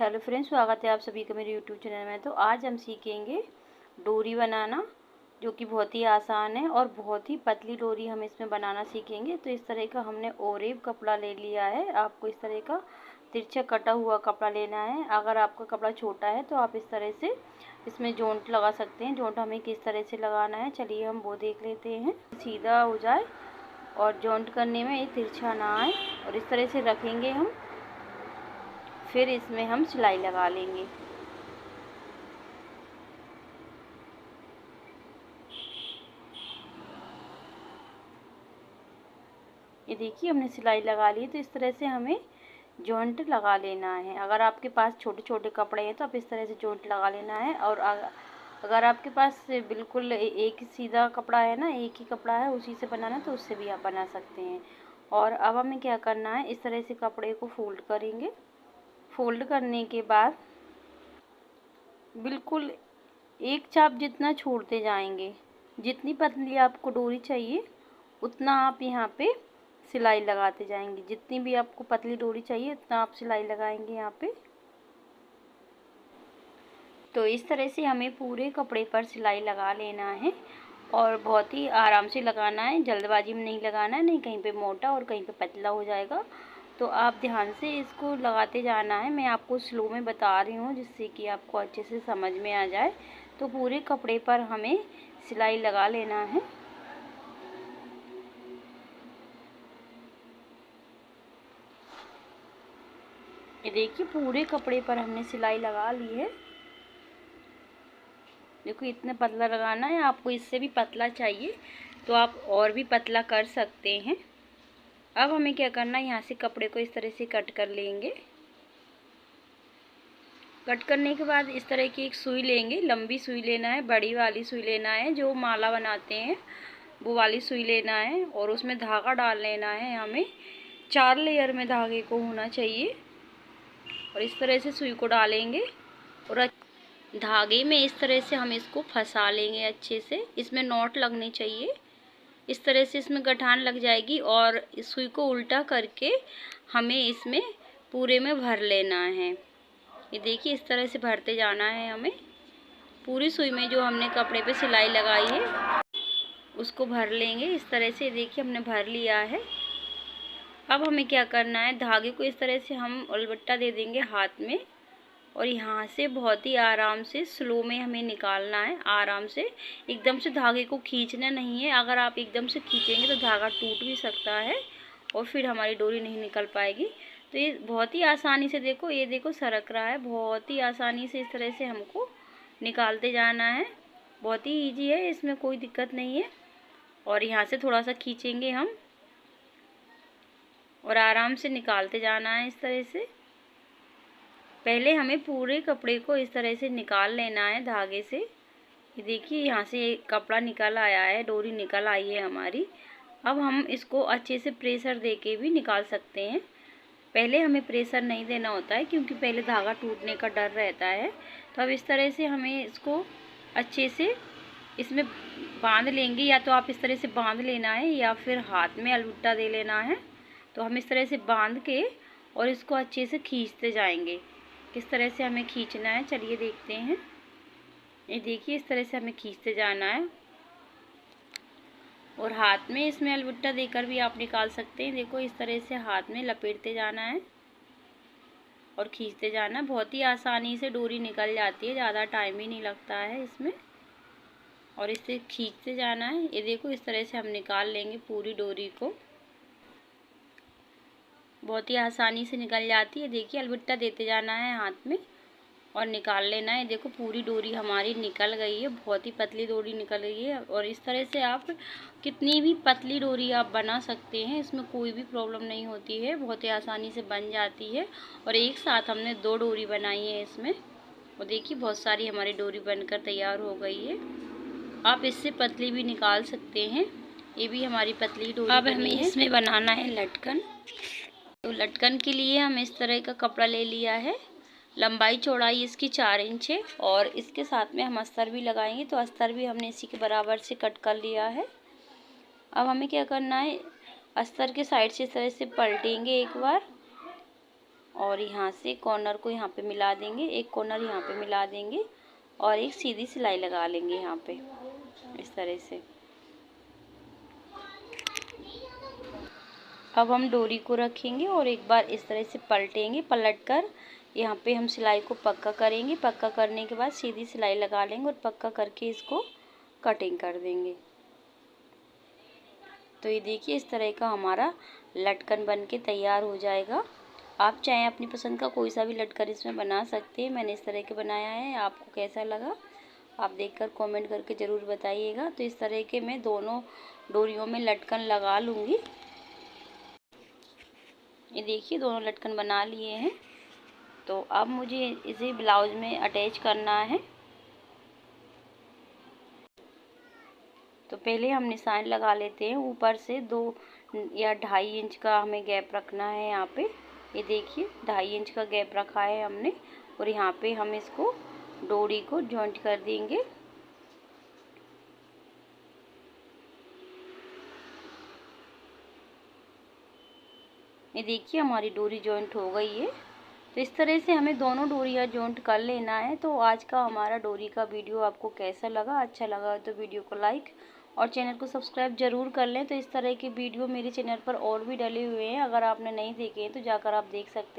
Hello friends, स्वागत है आप सभी का मेरे यूट्यूब चैनल में। तो आज हम सीखेंगे डोरी बनाना, जो कि बहुत ही आसान है और बहुत ही पतली डोरी हम इसमें बनाना सीखेंगे। तो इस तरह का हमने ओरेब कपड़ा ले लिया है। आपको इस तरह का तिरछा कटा हुआ कपड़ा लेना है। अगर आपका कपड़ा छोटा है तो आप इस तरह से इसमें जोंट लगा सकते हैं। जोंट हमें किस तरह से लगाना है चलिए हम वो देख लेते हैं। सीधा हो जाए और जोंट करने में ये तिरछा ना आए, और इस तरह से रखेंगे हम। फिर इसमें हम सिलाई लगा लेंगे। ये देखिए हमने सिलाई लगा ली। तो इस तरह से हमें जॉइंट लगा लेना है। अगर आपके पास छोटे छोटे कपड़े हैं तो आप इस तरह से जॉइंट लगा लेना है। और अगर आपके पास बिल्कुल एक सीधा कपड़ा है ना, एक ही कपड़ा है, उसी से बनाना तो उससे भी आप बना सकते हैं। और अब हमें क्या करना है, इस तरह से कपड़े को फोल्ड करेंगे। फोल्ड करने के बाद बिल्कुल एक चाप जितना छोड़ते जाएंगे। जितनी पतली आपको डोरी चाहिए उतना आप यहाँ पे सिलाई लगाते जाएंगे। जितनी भी आपको पतली डोरी चाहिए उतना आप सिलाई लगाएंगे यहाँ पे। तो इस तरह से हमें पूरे कपड़े पर सिलाई लगा लेना है और बहुत ही आराम से लगाना है। जल्दबाजी में नहीं लगाना है, नहीं कहीं पे मोटा और कहीं पे पतला हो जाएगा। तो आप ध्यान से इसको लगाते जाना है। मैं आपको स्लो में बता रही हूँ जिससे कि आपको अच्छे से समझ में आ जाए। तो पूरे कपड़े पर हमें सिलाई लगा लेना है। ये देखिए पूरे कपड़े पर हमने सिलाई लगा ली है। देखो इतना पतला लगाना है। आपको इससे भी पतला चाहिए तो आप और भी पतला कर सकते हैं। अब हमें क्या करना है, यहाँ से कपड़े को इस तरह से कट कर लेंगे। कट करने के बाद इस तरह की एक सुई लेंगे। लंबी सुई लेना है, बड़ी वाली सुई लेना है, जो माला बनाते हैं वो वाली सुई लेना है। और उसमें धागा डाल लेना है। हमें 4 लेयर में धागे को होना चाहिए। और इस तरह से सुई को डालेंगे और धागे में इस तरह से हम इसको फंसा लेंगे अच्छे से। इसमें नॉट लगने चाहिए। इस तरह से इसमें गठान लग जाएगी और इस सुई को उल्टा करके हमें इसमें पूरे में भर लेना है। ये देखिए इस तरह से भरते जाना है हमें। पूरी सुई में जो हमने कपड़े पे सिलाई लगाई है उसको भर लेंगे इस तरह से। देखिए हमने भर लिया है। अब हमें क्या करना है, धागे को इस तरह से हम उलबट्टा दे देंगे हाथ में। और यहाँ से बहुत ही आराम से स्लो में हमें निकालना है। आराम से, एकदम से धागे को खींचना नहीं है। अगर आप एकदम से खींचेंगे तो धागा टूट भी सकता है और फिर हमारी डोरी नहीं निकल पाएगी। तो ये बहुत ही आसानी से, देखो ये देखो सरक रहा है। बहुत ही आसानी से इस तरह से हमको निकालते जाना है। बहुत ही ईजी है, इसमें कोई दिक्कत नहीं है। और यहाँ से थोड़ा सा खींचेंगे हम और आराम से निकालते जाना है इस तरह से। पहले हमें पूरे कपड़े को इस तरह से निकाल लेना है धागे से। ये देखिए यहाँ से कपड़ा निकल आया है, डोरी निकल आई है हमारी। अब हम इसको अच्छे से प्रेशर देके भी निकाल सकते हैं। पहले हमें प्रेशर नहीं देना होता है क्योंकि पहले धागा टूटने का डर रहता है। तो अब इस तरह से हमें इसको अच्छे से इसमें बांध लेंगे। या तो आप इस तरह से बांध लेना है या फिर हाथ में अलबुट्टा दे लेना है। तो हम इस तरह से बांध के और इसको अच्छे से खींचते जाएंगे। किस तरह से हमें खींचना है चलिए देखते हैं। ये देखिए इस तरह से हमें खींचते जाना है और हाथ में इसमें अलबुट्टा देकर भी आप निकाल सकते हैं। देखो इस तरह से हाथ में लपेटते जाना है और खींचते जाना है। बहुत ही आसानी से डोरी निकल जाती है, ज़्यादा टाइम ही नहीं लगता है इसमें। और इसे खींचते जाना है। ये देखो इस तरह से हम निकाल लेंगे पूरी डोरी को। बहुत ही आसानी से निकल जाती है। देखिए अलबुट्टा देते जाना है हाथ में और निकाल लेना है। देखो पूरी डोरी हमारी निकल गई है। बहुत ही पतली डोरी निकल गई है। और इस तरह से आप कितनी भी पतली डोरी आप बना सकते हैं, इसमें कोई भी प्रॉब्लम नहीं होती है। बहुत ही आसानी से बन जाती है। और एक साथ हमने 2 डोरी बनाई है इसमें। और देखिए बहुत सारी हमारी डोरी बनकर तैयार हो गई है। आप इससे पतली भी निकाल सकते हैं। ये भी हमारी पतली डोरी अब बनी हमें है। इसमें बनाना है लटकन। तो लटकन के लिए हम इस तरह का कपड़ा ले लिया है। लंबाई चौड़ाई इसकी 4 इंच है और इसके साथ में हम अस्तर भी लगाएंगे। तो अस्तर भी हमने इसी के बराबर से कट कर लिया है। अब हमें क्या करना है, अस्तर के साइड से इस तरह से पलटेंगे एक बार और यहाँ से कॉर्नर को यहाँ पे मिला देंगे, एक कॉर्नर यहाँ पे मिला देंगे और एक सीधी सिलाई लगा लेंगे यहाँ पे इस तरह से। अब हम डोरी को रखेंगे और एक बार इस तरह से पलटेंगे, पलटकर यहाँ पे हम सिलाई को पक्का करेंगे। पक्का करने के बाद सीधी सिलाई लगा लेंगे और पक्का करके इसको कटिंग कर देंगे। तो ये देखिए इस तरह का हमारा लटकन बन के तैयार हो जाएगा। आप चाहें अपनी पसंद का कोई सा भी लटकन इसमें बना सकते हैं। मैंने इस तरह के बनाया है, आपको कैसा लगा आप देखकर कमेंट करके ज़रूर बताइएगा। तो इस तरह के मैं दोनों डोरियों में लटकन लगा लूँगी। ये देखिए दोनों लटकन बना लिए हैं। तो अब मुझे इसे ब्लाउज में अटैच करना है। तो पहले हम निशान लगा लेते हैं। ऊपर से 2 या 2.5 इंच का हमें गैप रखना है यहाँ पे। ये देखिए 2.5 इंच का गैप रखा है हमने और यहाँ पे हम इसको डोरी को जॉइंट कर देंगे। ये देखिए हमारी डोरी जॉइंट हो गई है। तो इस तरह से हमें दोनों डोरियाँ जॉइंट कर लेना है। तो आज का हमारा डोरी का वीडियो आपको कैसा लगा? अच्छा लगा तो वीडियो को लाइक और चैनल को सब्सक्राइब जरूर कर लें। तो इस तरह के वीडियो मेरे चैनल पर और भी डले हुए हैं, अगर आपने नहीं देखे हैं तो जाकर आप देख सकते हैं।